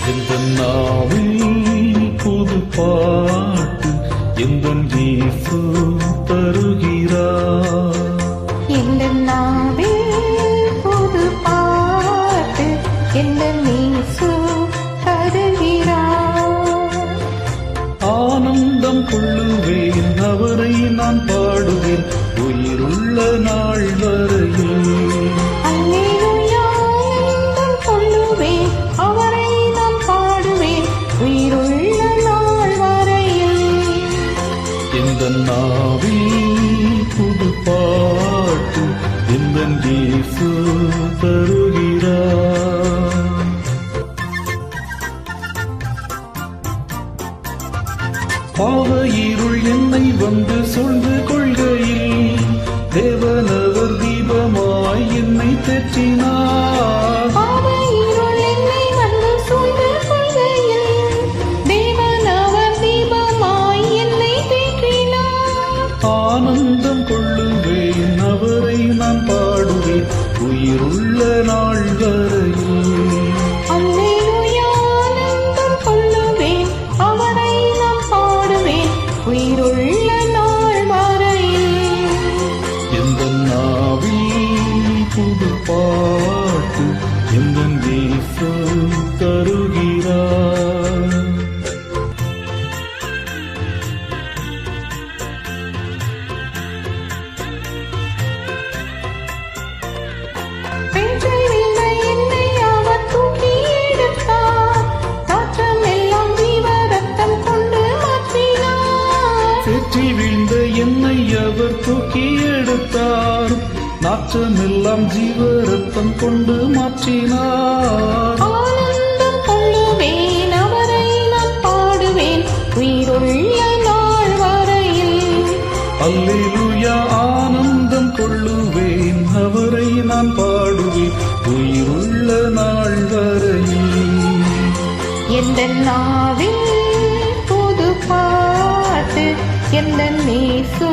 எந்தன் நாவில் புது பாட்டு எந்தன் இயேசு தருகிறார். எந்தன் நாவில் புது பாட்டு எந்தன் இயேசு தருகிறார். ஆனந்தம் கொள்ளுவேன் அவரை நான் பாடுவேன் உயிருள்ள நாள் வரையில். எந்தன் நாவில் புது பாட்டு எந்தன் இயேசு தருகிறார். பாவ இருள் என்னை வந்து சூழ்ந்து கொள்கையில் தேவனவர் தீபமாய் என்னை தேற்றினார். ஆனந்தம் கொள்ளுவேன் அவரை நான் பாடுவேன் உயிருள்ள நாள் வரையில். ஆனந்தம் கொள்ளுவேன் அவரை நான் பாடுவேன் உயிருள்ள நாள் வரையில். எந்தன் நாவில் புது பாட்டு எந்தன் இயேசு தருகிறார். சேற்றி வீழ்ந்த என்னை அவர் தூக்கி எடுத்தார். நாற்றமெல்லாம் ஜீவ ரத்தம் கொண்டு மாற்றினார். ஆனந்தம் கொள்ளுவேன் அவரை நான் பாடுவேன் உயிருள்ள நாள் வரையில். அல்லேலூயா ஆனந்தம் கொள்ளுவேன் அவரை நான் பாடுவேன் உயிருள்ள நாள் வரையில். எந்தன் நாவில் புது பாட்டு எந்தன் இயேசு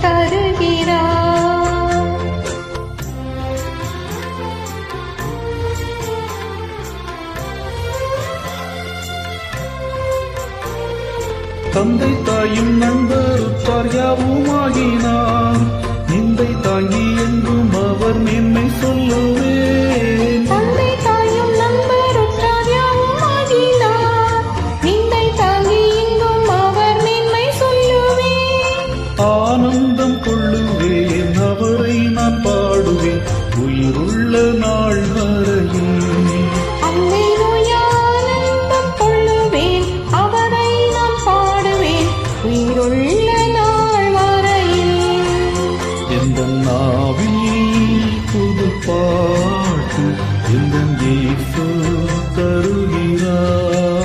தருகிறார். தந்தை தாயும் நண்பர் உற்றார் யாவுமாகினார். நிந்தை தாங்கி எங்கும் அவர் மேன்மை சொல்லுவேன். தந்தை தாயும் நண்பர் உற்றார் யாவுமாகினார். நிந்தை தாங்கி எங்கும் அவர் மேன்மை சொல்லுவேன். ஆனந்தம் கொள்ளுவேன் அவரை நான் பாடுவேன் உயிருள்ள நாள் வரையில். ஆனந்தம் கொள்ளுவேன் அவரை நான் பாடுவேன் உயிருள்ள நாள் வரையில். எந்தன் நாவில் புது பாட்டு எந்தன் இயேசு தருகிறார்.